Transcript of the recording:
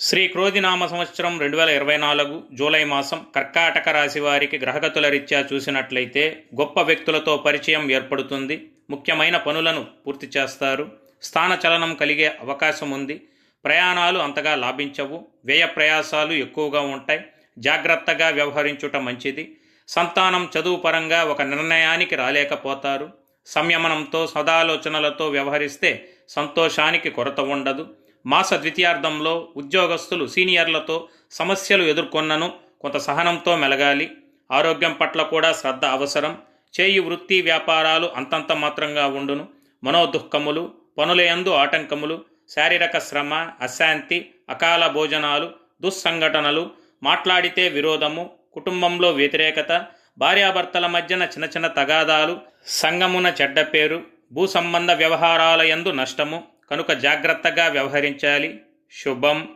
శ్రీ క్రోధినామ సంవత్సరం 2024 జూలై మాసం కర్కాటక రాశి వారికి గ్రహగతుల రీత్యా చూసినట్లయితే గొప్ప వ్యక్తులతో పరిచయం ఏర్పడుతుంది. ముఖ్యమైన పనులను పూర్తి చేస్తారు. స్థానచలనం కలిగే అవకాశం ఉంది. ప్రయాణాలు అంతగా లాభించవు. వ్యయ ప్రయాసాలు ఎక్కువగా ఉంటాయి. జాగ్రత్తగా వ్యవహరించుట మంచిది. సంతానం చదువు పరంగా ఒక నిర్ణయానికి రాలేకపోతారు. సంయమనంతో సదాలోచనలతో వ్యవహరిస్తే సంతోషానికి కొరత ఉండదు. మాస ద్వితీయార్థంలో ఉద్యోగస్తులు సీనియర్లతో సమస్యలు ఎదుర్కొన్నను కొంత సహనంతో మెలగాలి. ఆరోగ్యం పట్ల కూడా శ్రద్ధ అవసరం. చేయి వృత్తి వ్యాపారాలు అంతంత మాత్రంగా ఉండును. మనోదుఃఖములు, పనులయందు ఆటంకములు, శారీరక శ్రమ, అశాంతి, అకాల భోజనాలు, దుస్సంఘటనలు, మాట్లాడితే విరోధము, కుటుంబంలో వ్యతిరేకత, భార్యాభర్తల మధ్యన చిన్న చిన్న తగాదాలు, సంగమున చెడ్డ పేరు, భూ సంబంధ వ్యవహారాల యందు నష్టము కనుక జాగ్రత్తగా వ్యవహరించాలి. శుభం.